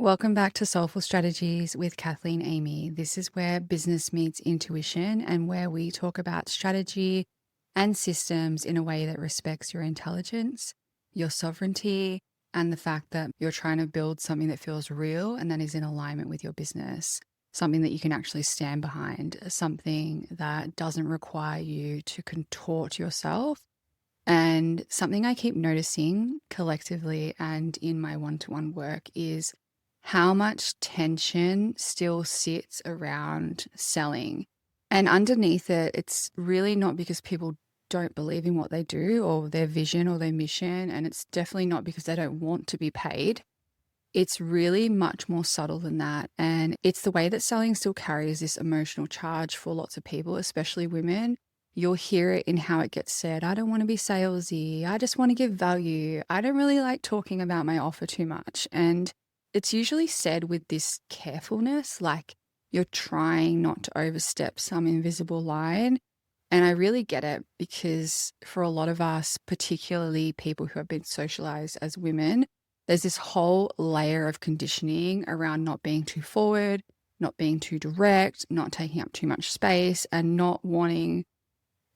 Welcome back to Soulful Strategies with Kathleen Amy. This is where business meets intuition and where we talk about strategy and systems in a way that respects your intelligence, your sovereignty, and the fact that you're trying to build something that feels real and that is in alignment with your business, something that you can actually stand behind, something that doesn't require you to contort yourself. And something I keep noticing collectively and in my one-to-one work is how much tension still sits around selling. And underneath it, it's really not because people don't believe in what they do or their vision or their mission. And it's definitely not because they don't want to be paid. It's really much more subtle than that. And it's the way that selling still carries this emotional charge for lots of people, especially women. You'll hear it in how it gets said. I don't want to be salesy. I just want to give value. I don't really like talking about my offer too much. And it's usually said with this carefulness, like you're trying not to overstep some invisible line. And I really get it because for a lot of us, particularly people who have been socialized as women, there's this whole layer of conditioning around not being too forward, not being too direct, not taking up too much space, and not wanting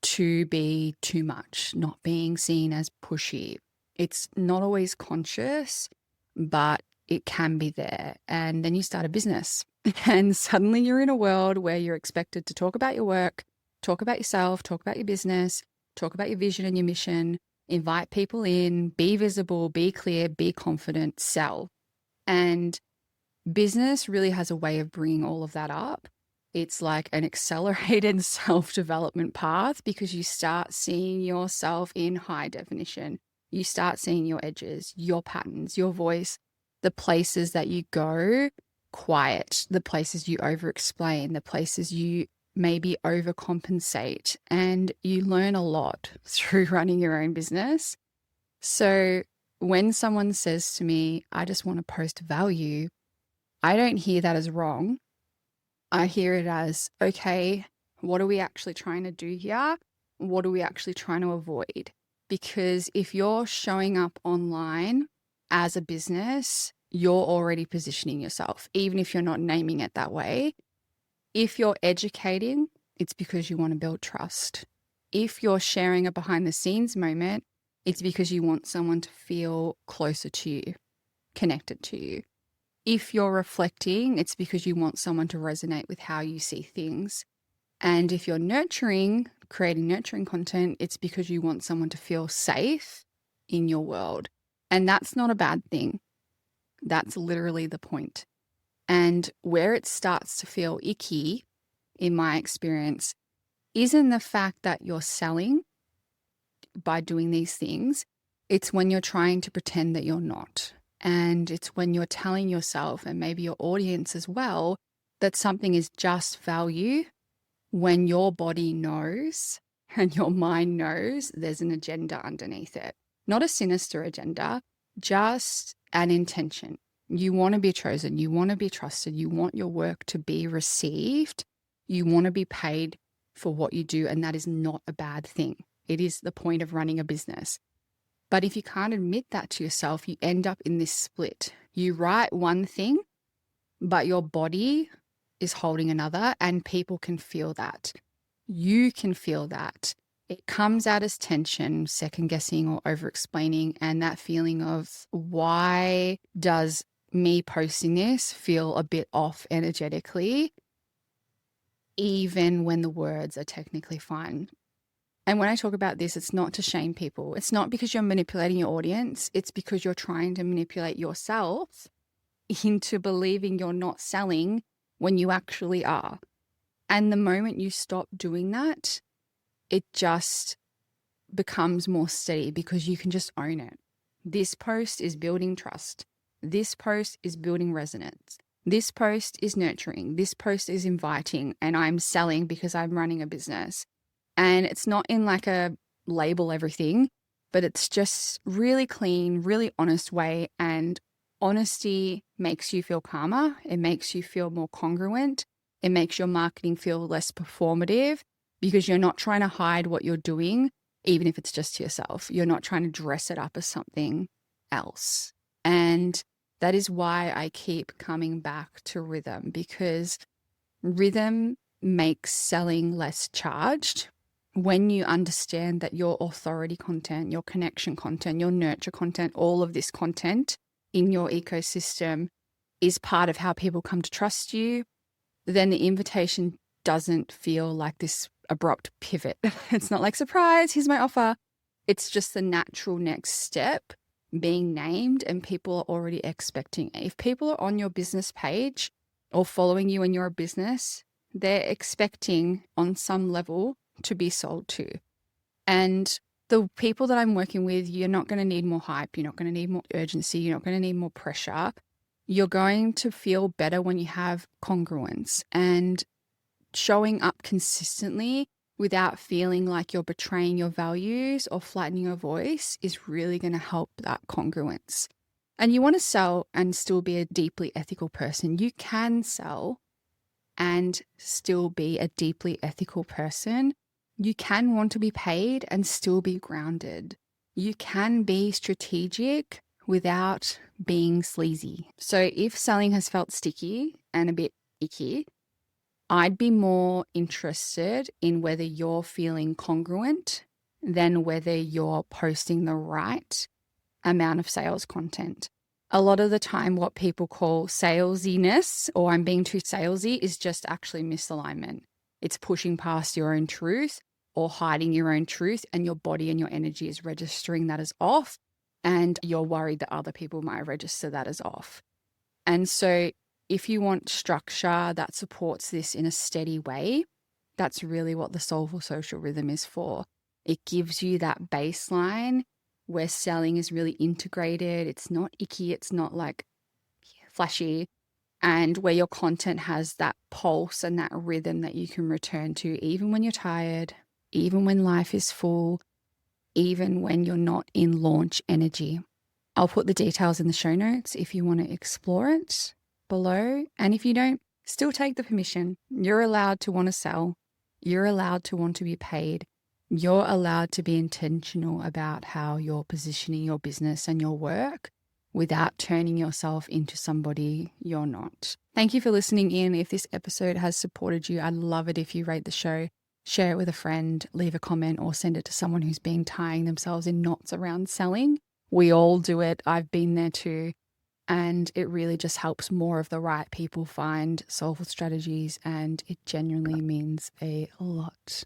to be too much, not being seen as pushy. It's not always conscious, but it can be there. And then you start a business and suddenly you're in a world where you're expected to talk about your work, talk about yourself, talk about your business, talk about your vision and your mission, invite people in, be visible, be clear, be confident, sell. And business really has a way of bringing all of that up. It's like an accelerated self-development path because you start seeing yourself in high definition. You start seeing your edges, your patterns, your voice, the places that you go quiet, the places you over-explain, the places you maybe overcompensate, and you learn a lot through running your own business. So when someone says to me, I just want to post value, I don't hear that as wrong. I hear it as, okay, what are we actually trying to do here? What are we actually trying to avoid? Because if you're showing up online as a business, you're already positioning yourself, even if you're not naming it that way. If you're educating, it's because you want to build trust. If you're sharing a behind the scenes moment, it's because you want someone to feel closer to you, connected to you. If you're reflecting, it's because you want someone to resonate with how you see things. And if you're nurturing, creating nurturing content, it's because you want someone to feel safe in your world. And that's not a bad thing. That's literally the point. And where it starts to feel icky, in my experience, isn't the fact that you're selling by doing these things. It's when you're trying to pretend that you're not. And it's when you're telling yourself and maybe your audience as well that something is just value when your body knows and your mind knows there's an agenda underneath it. Not a sinister agenda, just an intention. You want to be chosen. You want to be trusted. You want your work to be received. You want to be paid for what you do. And that is not a bad thing. It is the point of running a business. But if you can't admit that to yourself, you end up in this split. You write one thing, but your body is holding another, and people can feel that. You can feel that. It comes out as tension, second guessing or over explaining, and that feeling of why does me posting this feel a bit off energetically, even when the words are technically fine. And when I talk about this, it's not to shame people. It's not because you're manipulating your audience. It's because you're trying to manipulate yourself into believing you're not selling when you actually are. And the moment you stop doing that, it just becomes more steady because you can just own it. This post is building trust. This post is building resonance. This post is nurturing. This post is inviting, and I'm selling because I'm running a business. And it's not in like a label everything, but it's just really clean, really honest way. And honesty makes you feel calmer. It makes you feel more congruent. It makes your marketing feel less performative because you're not trying to hide what you're doing, even if it's just to yourself. You're not trying to dress it up as something else. And That is why I keep coming back to rhythm, because rhythm makes selling less charged when you understand that your authority content, your connection content, your nurture content, all of this content in your ecosystem is part of how people come to trust you. Then the invitation doesn't feel like this abrupt pivot. It's not like, surprise, here's my offer. It's just the natural next step being named, and people are already expecting it. If people are on your business page or following you in your business, they're expecting on some level to be sold to. And the people that I'm working with, you're not going to need more hype. You're not going to need more urgency. You're not going to need more pressure. You're going to feel better when you have congruence and showing up consistently without feeling like you're betraying your values or flattening your voice is really going to help that congruence. And you want to sell and still be a deeply ethical person. You can sell and still be a deeply ethical person. You can want to be paid and still be grounded. You can be strategic without being sleazy. So if selling has felt sticky and a bit icky, I'd be more interested in whether you're feeling congruent than whether you're posting the right amount of sales content. A lot of the time, what people call salesiness, or I'm being too salesy, is just actually misalignment. It's pushing past your own truth or hiding your own truth, and your body and your energy is registering that as off, and you're worried that other people might register that as off. And so if you want structure that supports this in a steady way, that's really what the Soulful Social Rhythm is for. It gives you that baseline where selling is really integrated. It's not icky. It's not like flashy. And where your content has that pulse and that rhythm that you can return to, even when you're tired, even when life is full, even when you're not in launch energy. I'll put the details in the show notes if you want to explore it below. And if you don't, still take the permission. You're allowed to want to sell. You're allowed to want to be paid. You're allowed to be intentional about how you're positioning your business and your work without turning yourself into somebody you're not. Thank you for listening in. If this episode has supported you, I'd love it if you rate the show, share it with a friend, leave a comment, or send it to someone who's been tying themselves in knots around selling. We all do it. I've been there too. And it really just helps more of the right people find soulful strategies, and it genuinely means a lot.